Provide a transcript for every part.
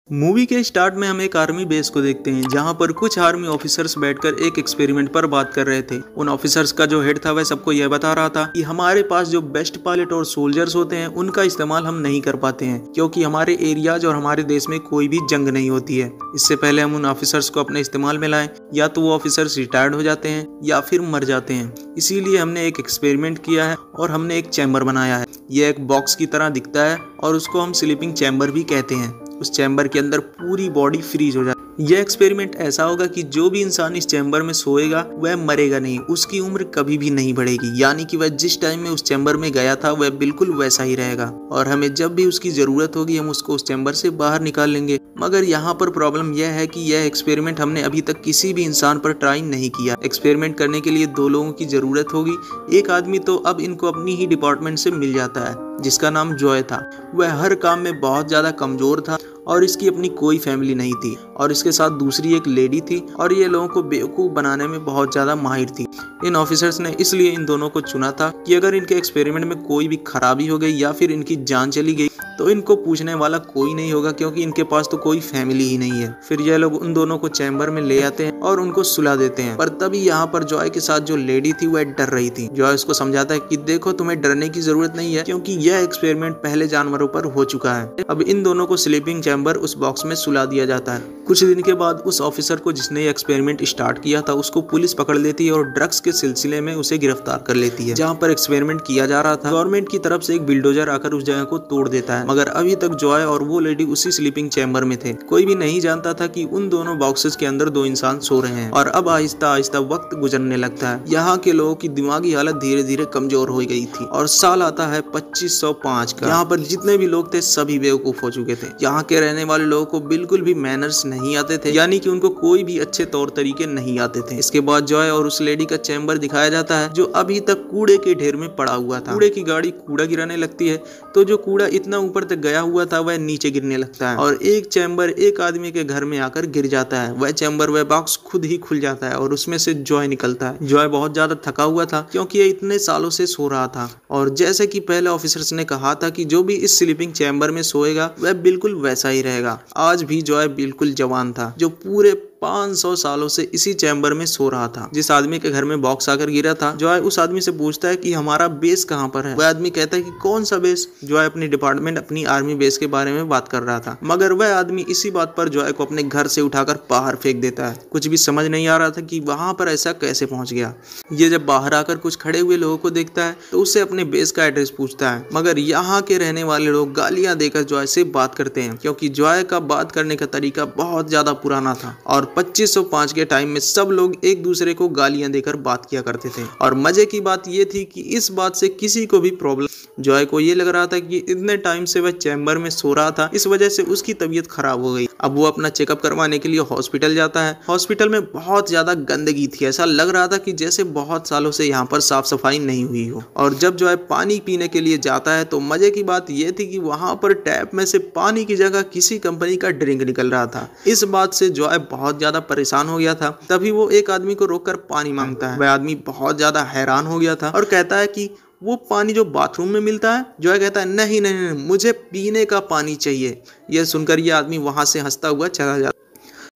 Movie के start में हम एक आर्मी बेस को देखते हैं जहां पर कुछ आर्मी ऑफिसर्स बैठकर एक एक्सपेरिमेंट पर बात कर रहे थे। उन ऑफिसर्स का जो हेड था वह सबको यह बता रहा था कि हमारे पास जो बेस्ट पायलट और सोल्जर्स होते हैं उनका इस्तेमाल हम नहीं कर पाते हैं क्योंकि हमारे एरियाज और हमारे देश में कोई भी जंग नहीं होती है। इससे पहले हम उन ऑफिसर्स को अपने इस्तेमाल में लाएं या तो वो ऑफिसर्स रिटायर्ड हो जाते हैं या फिर मर जाते हैं। इसीलिए हमने एक एक्सपेरिमेंट किया है और हमने एक चैम्बर बनाया है। यह एक बॉक्स की तरह दिखता है और उसको हम स्लीपिंग चैम्बर भी कहते हैं। उस चैम्बर के अंदर पूरी बॉडी फ्रीज हो जाती है। यह एक्सपेरिमेंट ऐसा होगा कि जो भी इंसान इस चैम्बर में सोएगा वह मरेगा नहीं, उसकी उम्र कभी भी नहीं बढ़ेगी, यानी कि वह जिस टाइम में उस चैम्बर में गया था वह बिल्कुल वैसा ही रहेगा और हमें जब भी उसकी जरूरत होगी हम उसको उस चैम्बर से बाहर निकाल लेंगे। मगर यहाँ पर प्रॉब्लम यह है कि यह एक्सपेरिमेंट हमने अभी तक किसी भी इंसान पर ट्राई नहीं किया। एक्सपेरिमेंट करने के लिए 2 लोगों की जरूरत होगी। एक आदमी तो अब इनको अपनी ही डिपार्टमेंट से मिल जाता है जिसका नाम जॉय था। वह हर काम में बहुत ज्यादा कमजोर था और इसकी अपनी कोई फैमिली नहीं थी और इसके साथ दूसरी एक लेडी थी और ये लोगों को बेवकूफ बनाने में बहुत ज्यादा माहिर थी। इन ऑफिसर्स ने इसलिए इन दोनों को चुना था कि अगर इनके एक्सपेरिमेंट में कोई भी खराबी हो गई या फिर इनकी जान चली गई तो इनको पूछने वाला कोई नहीं होगा क्योंकि इनके पास तो कोई फैमिली ही नहीं है। फिर ये लोग उन दोनों को चैम्बर में ले आते हैं और उनको सुला देते हैं। पर तभी यहाँ पर जॉय के साथ जो लेडी थी वह डर रही थी। जॉय उसको समझाता है कि देखो तुम्हें डरने की जरूरत नहीं है क्योंकि यह एक्सपेरिमेंट पहले जानवरों पर हो चुका है। अब इन दोनों को स्लीपिंग चैम्बर उस बॉक्स में सुला दिया जाता है। कुछ दिन के बाद उस ऑफिसर को जिसने एक्सपेरिमेंट स्टार्ट किया था उसको पुलिस पकड़ लेती है और ड्रग्स के सिलसिले में उसे गिरफ्तार कर लेती है। जहाँ पर एक्सपेरिमेंट किया जा रहा था गवर्नमेंट की तरफ से एक बिल्डोजर आकर उस जगह को तोड़ देता है। मगर अभी तक जॉय और वो लेडी उसी स्लीपिंग चैम्बर में थे। कोई भी नहीं जानता था कि उन दोनों बॉक्सेस के अंदर 2 इंसान सो रहे हैं। और अब आहिस्ता आहिस्ता वक्त गुजरने लगता है। यहाँ के लोगों की दिमागी हालत धीरे धीरे कमजोर हो गई थी और साल आता है 2505 का। यहाँ पर जितने भी लोग थे सभी बेवकूफ हो चुके थे। यहाँ के रहने वाले लोगों को बिल्कुल भी मैनर्स नहीं आते थे, यानी कि उनको कोई भी अच्छे तौर तरीके नहीं आते थे। इसके बाद जॉय और उस लेडी का चैम्बर दिखाया जाता है जो अभी तक कूड़े के ढेर में पड़ा हुआ था। कूड़े की गाड़ी कूड़ा गिराने लगती है तो जो कूड़ा इतना ऊपर तक गया हुआ था वह नीचे गिरने लगता है और एक चैम्बर एक आदमी के घर में आकर गिर जाता है। वह चैम्बर वह बॉक्स खुद ही खुल जाता है और उसमें से जॉय निकलता है। जॉय बहुत ज्यादा थका हुआ था क्योंकि ये इतने सालों से सो रहा था और जैसे कि पहले ऑफिसर्स ने कहा था कि जो भी इस स्लीपिंग चैम्बर में सोएगा वह बिल्कुल वैसा ही रहेगा। आज भी जॉय बिल्कुल जवान था जो पूरे 500 सालों से इसी चैम्बर में सो रहा था। जिस आदमी के घर में बॉक्स आकर गिरा था जॉय उस आदमी से पूछता है कि हमारा बेस कहाँ पर है। वह आदमी कहता है कि कौन सा बेस। जॉय अपनी डिपार्टमेंट अपनी आर्मी बेस के बारे में बात कर रहा था मगर वह आदमी इसी बात पर जॉय को अपने घर से उठाकर बाहर फेंक देता है। कुछ भी समझ नहीं आ रहा था कि वहां पर ऐसा कैसे पहुंच गया। ये जब बाहर आकर कुछ खड़े हुए लोगों को देखता है तो उससे अपने बेस का एड्रेस पूछता है मगर यहाँ के रहने वाले लोग गालियां देकर जॉय से बात करते हैं क्योंकि जॉय का बात करने का तरीका बहुत ज्यादा पुराना था और 2505 के टाइम में सब लोग एक दूसरे को गालियां देकर बात किया करते थे। और मजे की बात यह थी कि इस बात से किसी को भी प्रॉब्लम। जॉय को ये लग रहा था कि इतने टाइम से वह चैम्बर में सो रहा था, इस वजह से उसकी तबीयत खराब हो गई। अब वो अपना चेकअप करवाने के लिए हॉस्पिटल जाता है। हॉस्पिटल में बहुत ज्यादा गंदगी थी, ऐसा लग रहा था कि जैसे बहुत सालों से यहाँ पर साफ सफाई नहीं हुई हो। और जब जॉय पानी पीने के लिए जाता है तो मजे की बात यह थी कि वहां पर टैप में से पानी की जगह किसी कंपनी का ड्रिंक निकल रहा था। इस बात से जॉय बहुत ज्यादा परेशान हो गया था। तभी वो एक आदमी को रोककर पानी मांगता है। वह आदमी बहुत ज्यादा हैरान हो गया था और कहता है कि वो पानी जो बाथरूम में मिलता है। जॉय कहता है नहीं नहीं नहीं, मुझे पीने का पानी चाहिए। यह सुनकर यह आदमी वहां से हंसता हुआ चला जाता है।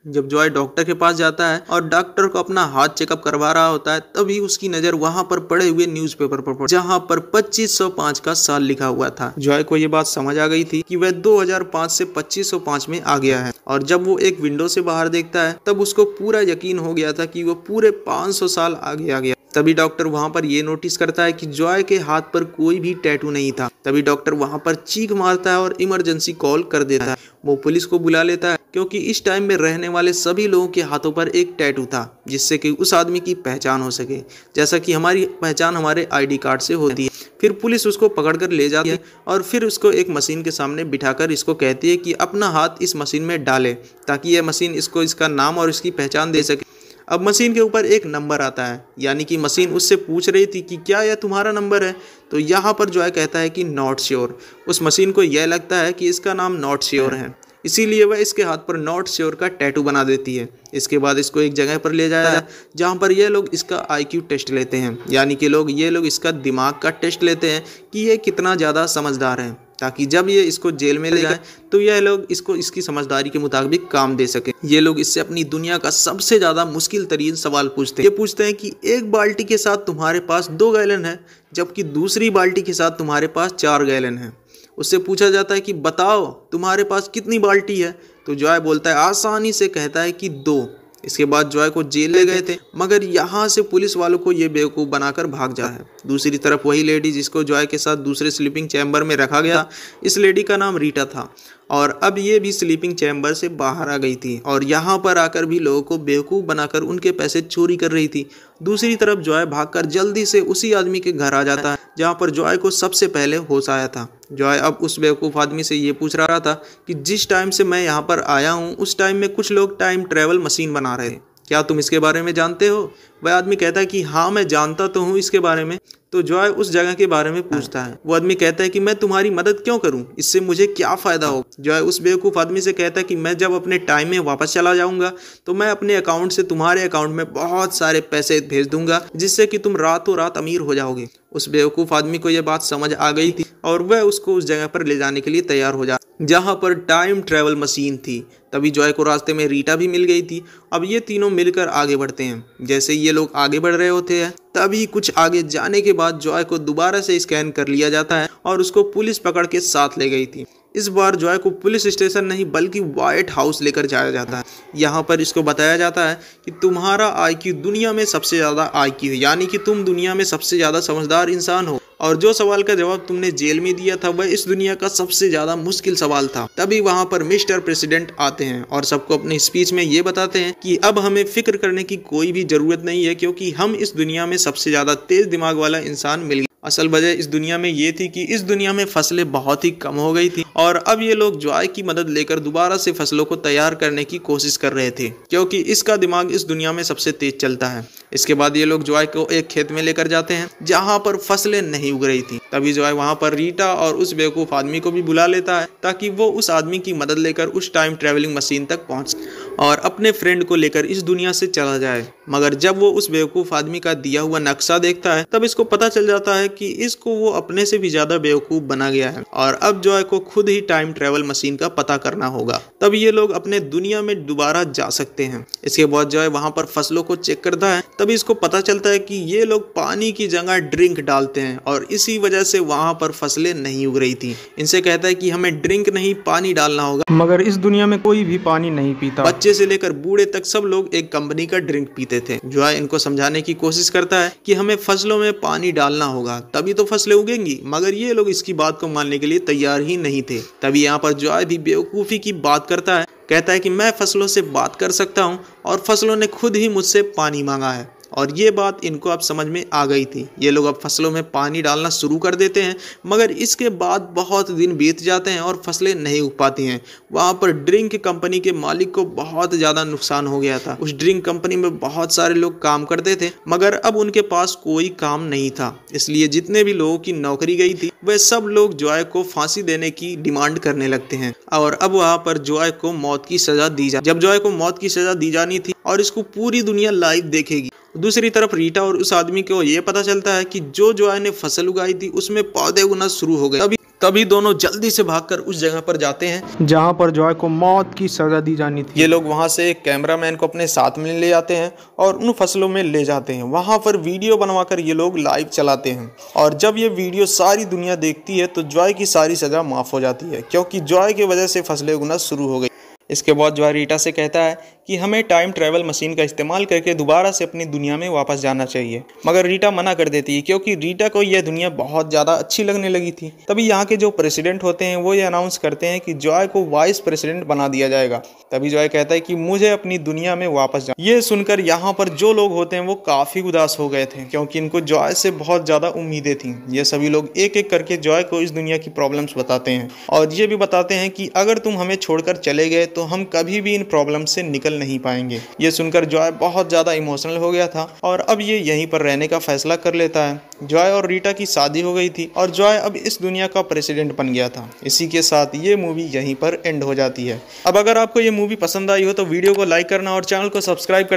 जब जॉय डॉक्टर के पास जाता है और डॉक्टर को अपना हाथ चेकअप करवा रहा होता है तभी उसकी नजर वहां पर पड़े हुए न्यूज़पेपर पर पड़ी जहां पर 2505 का साल लिखा हुआ था। जॉय को ये बात समझ आ गई थी कि वह 2005 से 2505 में आ गया है और जब वो एक विंडो से बाहर देखता है तब उसको पूरा यकीन हो गया था कि वो पूरे 500 साल आगे आ गया। तभी डॉक्टर वहां पर ये नोटिस करता है कि जॉय के हाथ पर कोई भी टैटू नहीं था। तभी डॉक्टर वहां पर चीख मारता है और इमरजेंसी कॉल कर देता है। वो पुलिस को बुला लेता है क्योंकि इस टाइम में रहने वाले सभी लोगों के हाथों पर एक टैटू था जिससे कि उस आदमी की पहचान हो सके, जैसा कि हमारी पहचान हमारे आईडी कार्ड से होती है। फिर पुलिस उसको पकड़कर ले जाती है और फिर उसको एक मशीन के सामने बिठाकर इसको कहती है कि अपना हाथ इस मशीन में डाले ताकि यह मशीन इसको इसका नाम और इसकी पहचान दे सके। अब मशीन के ऊपर एक नंबर आता है, यानी कि मशीन उससे पूछ रही थी कि क्या यह तुम्हारा नंबर है। तो यहाँ पर जॉय कहता है कि नॉट श्योर। उस मशीन को यह लगता है कि इसका नाम नॉट श्योर है, इसीलिए वह इसके हाथ पर नॉट श्योर का टैटू बना देती है। इसके बाद इसको एक जगह पर ले जाया जहाँ पर ये लोग इसका IQ टेस्ट लेते हैं, यानी कि ये लोग इसका दिमाग का टेस्ट लेते हैं कि ये कितना ज़्यादा समझदार है। ताकि जब ये इसको जेल में ले जाए तो यह लोग इसको इसकी समझदारी के मुताबिक काम दे सके। ये लोग इससे अपनी दुनिया का सबसे ज्यादा मुश्किल तरीन सवाल पूछते हैं। ये पूछते हैं कि एक बाल्टी के साथ तुम्हारे पास 2 गैलन है, जबकि दूसरी बाल्टी के साथ तुम्हारे पास 4 गैलन है। उससे पूछा जाता है कि बताओ तुम्हारे पास कितनी बाल्टी है, तो जॉय बोलता है, आसानी से कहता है कि 2। इसके बाद जॉय को जेल ले गए थे, मगर यहाँ से पुलिस वालों को ये बेवकूफ़ बनाकर भाग जा है। दूसरी तरफ वही लेडी जिसको जॉय के साथ दूसरे स्लीपिंग चैम्बर में रखा गया, इस लेडी का नाम रीटा था और अब ये भी स्लीपिंग चैम्बर से बाहर आ गई थी और यहाँ पर आकर भी लोगों को बेवकूफ़ बनाकर उनके पैसे चोरी कर रही थी। दूसरी तरफ जॉय भागकर जल्दी से उसी आदमी के घर आ जाता है जहाँ पर जॉय को सबसे पहले होश आया था। जॉय अब उस बेवकूफ़ आदमी से ये पूछ रहा था कि जिस टाइम से मैं यहाँ पर आया हूँ उस टाइम में कुछ लोग टाइम ट्रेवल मशीन बना रहे हैं, क्या तुम इसके बारे में जानते हो? वह आदमी कहता है कि हाँ मैं जानता तो हूँ इसके बारे में। तो जॉय उस जगह के बारे में पूछता है। वो आदमी कहता है कि मैं तुम्हारी मदद क्यों करूं, इससे मुझे क्या फ़ायदा हो? जॉय उस बेवकूफ़ आदमी से कहता है कि मैं जब अपने टाइम में वापस चला जाऊंगा तो मैं अपने अकाउंट से तुम्हारे अकाउंट में बहुत सारे पैसे भेज दूंगा जिससे कि तुम रातों रात अमीर हो जाओगे। उस बेवकूफ़ आदमी को यह बात समझ आ गई थी और वह उसको उस जगह पर ले जाने के लिए तैयार हो जाता जहाँ पर टाइम ट्रेवल मशीन थी। तभी जॉय को रास्ते में रीटा भी मिल गई थी। अब ये तीनों मिलकर आगे बढ़ते हैं। जैसे ये लोग आगे बढ़ रहे होते हैं तभी कुछ आगे जाने के बाद जॉय को दोबारा से स्कैन कर लिया जाता है और उसको पुलिस पकड़ के साथ ले गई थी। इस बार जॉय को पुलिस स्टेशन नहीं बल्कि व्हाइट हाउस लेकर जाया जाता है। यहाँ पर इसको बताया जाता है कि तुम्हारा IQ दुनिया में सबसे ज़्यादा IQ है, यानी कि तुम दुनिया में सबसे ज़्यादा समझदार इंसान हो और जो सवाल का जवाब तुमने जेल में दिया था वह इस दुनिया का सबसे ज़्यादा मुश्किल सवाल था। तभी वहाँ पर मिस्टर प्रेसिडेंट आते हैं और सबको अपनी स्पीच में ये बताते हैं कि अब हमें फिक्र करने की कोई भी ज़रूरत नहीं है क्योंकि हम इस दुनिया में सबसे ज़्यादा तेज़ दिमाग वाला इंसान मिल गया। असल वजह इस दुनिया में ये थी कि इस दुनिया में फसलें बहुत ही कम हो गई थी और अब ये लोग जॉय की मदद लेकर दोबारा से फसलों को तैयार करने की कोशिश कर रहे थे क्योंकि इसका दिमाग इस दुनिया में सबसे तेज चलता है। इसके बाद ये लोग जॉय को एक खेत में लेकर जाते हैं जहाँ पर फसलें नहीं उग रही थी। तभी जॉय वहाँ पर रीटा और उस बेवकूफ़ आदमी को भी बुला लेता है ताकि वो उस आदमी की मदद लेकर उस टाइम ट्रेवलिंग मशीन तक पहुँच और अपने फ्रेंड को लेकर इस दुनिया से चला जाए। मगर जब वो उस बेवकूफ़ आदमी का दिया हुआ नक्शा देखता है तब इसको पता चल जाता है कि इसको वो अपने से भी ज़्यादा बेवकूफ़ बना गया है और अब जॉय को खुद ही टाइम ट्रेवल मशीन का पता करना होगा, तब ये लोग अपने दुनिया में दोबारा जा सकते हैं। इसके बाद जॉय वहाँ पर फसलों को चेक करता है तभी इसको पता चलता है कि ये लोग पानी की जगह ड्रिंक डालते हैं और इसी वजह से वहाँ पर फसलें नहीं उग रही थी। इनसे कहता है कि हमें ड्रिंक नहीं पानी डालना होगा, मगर इस दुनिया में कोई भी पानी नहीं पीता। बच्चे से लेकर बूढ़े तक सब लोग एक कंपनी का ड्रिंक पीते थे। जॉय इनको समझाने की कोशिश करता है कि हमें फसलों में पानी डालना होगा तभी तो फसलें उगेंगी, मगर ये लोग इसकी बात को मानने के लिए तैयार ही नहीं थे। तभी यहाँ पर जॉय भी बेवकूफ़ी की बात करता है, कहता है कि मैं फसलों से बात कर सकता हूँ और फसलों ने खुद ही मुझसे पानी मांगा है और ये बात इनको अब समझ में आ गई थी। ये लोग अब फसलों में पानी डालना शुरू कर देते हैं मगर इसके बाद बहुत दिन बीत जाते हैं और फसलें नहीं उग पाती हैं। वहाँ पर ड्रिंक कंपनी के मालिक को बहुत ज़्यादा नुकसान हो गया था। उस ड्रिंक कंपनी में बहुत सारे लोग काम करते थे मगर अब उनके पास कोई काम नहीं था, इसलिए जितने भी लोगों की नौकरी गई थी वह सब लोग जॉय को फांसी देने की डिमांड करने लगते हैं और अब वहाँ पर जॉय को मौत की सज़ा दी जा जब जॉय को मौत की सज़ा दी जानी थी और इसको पूरी दुनिया लाइव देखेगी। दूसरी तरफ रीटा और उस आदमी को ये पता चलता है कि जो जॉय ने फसल उगाई थी उसमें पौधे उगना शुरू हो गए। तभी दोनों जल्दी से भागकर उस जगह पर जाते हैं जहां पर जॉय को मौत की सजा दी जानी थी। ये लोग वहां से एक कैमरामैन को अपने साथ में ले जाते हैं और उन फसलों में ले जाते हैं। वहां पर वीडियो बनवाकर ये लोग लाइव चलाते हैं और जब ये वीडियो सारी दुनिया देखती है तो जॉय की सारी सजा माफ हो जाती है क्योंकि जॉय की वजह से फसलें उगना शुरू हो गई। इसके बाद जॉय रीटा से कहता है कि हमें टाइम ट्रैवल मशीन का इस्तेमाल करके दोबारा से अपनी दुनिया में वापस जाना चाहिए, मगर रीटा मना कर देती है क्योंकि रीटा को यह दुनिया बहुत ज़्यादा अच्छी लगने लगी थी। तभी यहाँ के जो प्रेसिडेंट होते हैं वो ये अनाउंस करते हैं कि जॉय को वाइस प्रेसिडेंट बना दिया जाएगा। तभी जॉय कहता है कि मुझे अपनी दुनिया में वापस जाना। ये सुनकर यहाँ पर जो लोग होते हैं वो काफ़ी उदास हो गए थे क्योंकि इनको जॉय से बहुत ज़्यादा उम्मीदें थी। ये सभी लोग एक एक करके जॉय को इस दुनिया की प्रॉब्लम्स बताते हैं और ये भी बताते हैं कि अगर तुम हमें छोड़कर चले गए तो हम कभी भी इन प्रॉब्लम से निकल नहीं पाएंगे। ये सुनकर जॉय बहुत ज़्यादा इमोशनल हो गया था और अब ये यहीं पर रहने का फैसला कर लेता है। जॉय और रीटा की शादी हो गई थी और जॉय अब इस दुनिया का प्रेसिडेंट बन गया था। इसी के साथ ये मूवी यहीं पर एंड हो जाती है। अब अगर आपको ये मूवी पसंद आई हो तो वीडियो को लाइक करना और चैनल को सब्सक्राइब